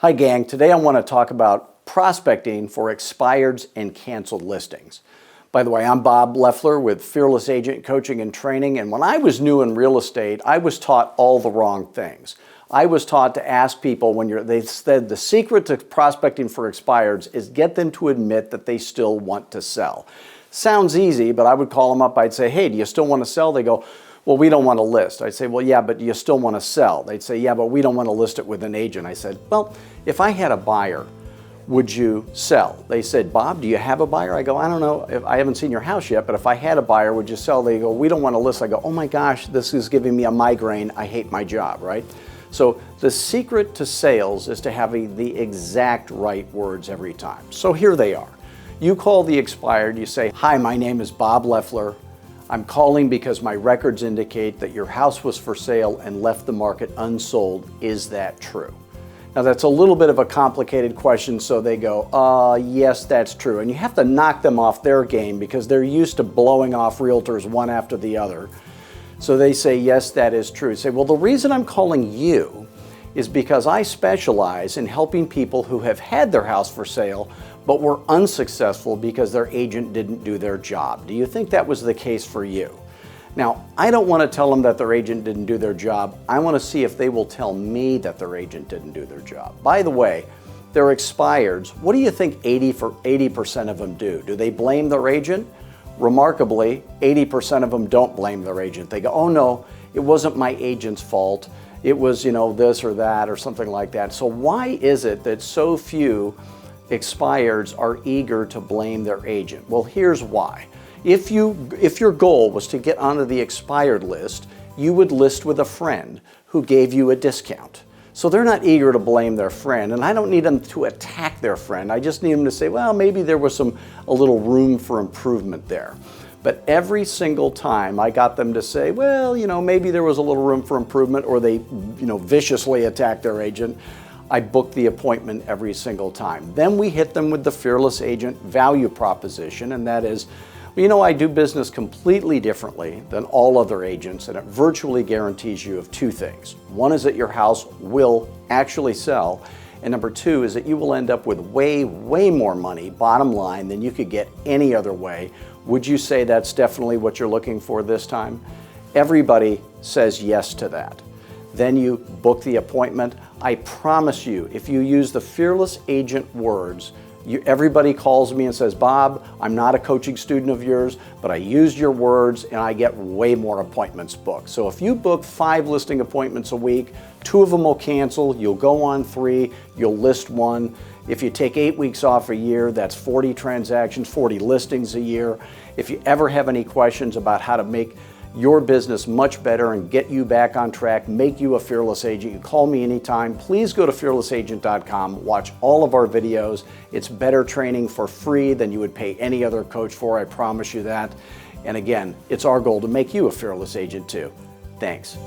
Hi gang, today I want to talk about prospecting for expireds and canceled listings. By the way, I'm Bob Loeffler with Fearless Agent Coaching and Training, and when I was new in real estate, I was taught all the wrong things. I was taught to ask people they said the secret to prospecting for expireds is get them to admit that they still want to sell. Sounds easy, but I would call them up, I'd say, hey, do you still want to sell? They go, well, we don't want to list. I'd say, well, yeah, but you still want to sell. They'd say, yeah, but we don't want to list it with an agent. I said, well, if I had a buyer, would you sell? They said, Bob, do you have a buyer? I go, I don't know. I haven't seen your house yet, but if I had a buyer, would you sell? They go, we don't want to list. I go, oh my gosh, this is giving me a migraine. I hate my job, right? So the secret to sales is to having the exact right words every time. So here they are. You call the expired, you say, hi, my name is Bob Loeffler. I'm calling because my records indicate that your house was for sale and left the market unsold. Is that true? Now that's a little bit of a complicated question, so they go, yes, that's true. And you have to knock them off their game because they're used to blowing off realtors one after the other. So they say, yes, that is true. You say, well, the reason I'm calling you is because I specialize in helping people who have had their house for sale but were unsuccessful because their agent didn't do their job. Do you think that was the case for you? Now, I don't want to tell them that their agent didn't do their job. I want to see if they will tell me that their agent didn't do their job. By the way, they're expireds. What do you think 80% of them do? Do they blame their agent? Remarkably, 80% of them don't blame their agent. They go, oh no, it wasn't my agent's fault. It was, this or that or something like that. So why is it that so few expireds are eager to blame their agent? Well, here's why. If your goal was to get onto the expired list, you would list with a friend who gave you a discount. So they're not eager to blame their friend, and I don't need them to attack their friend. I just need them to say, well, maybe there was a little room for improvement there. But every single time I got them to say, well, maybe there was a little room for improvement, or they, viciously attacked their agent, I book the appointment every single time. Then we hit them with the Fearless Agent value proposition, and that is, I do business completely differently than all other agents, and it virtually guarantees you of two things. One is that your house will actually sell, and number two is that you will end up with way, way more money, bottom line, than you could get any other way. Would you say that's definitely what you're looking for this time? Everybody says yes to that. Then you book the appointment. I promise you, if you use the Fearless Agent words, everybody calls me and says, Bob, I'm not a coaching student of yours, but I used your words and I get way more appointments booked. So if you book 5 listing appointments a week, 2 of them will cancel, you'll go on 3, you'll list 1. If you take 8 weeks off a year, that's 40 transactions, 40 listings a year. If you ever have any questions about how to make your business much better and get you back on track, make you a fearless agent, you call me anytime. Please go to fearlessagent.com, watch all of our videos. It's better training for free than you would pay any other coach for, I promise you that. And again, it's our goal to make you a fearless agent too. Thanks.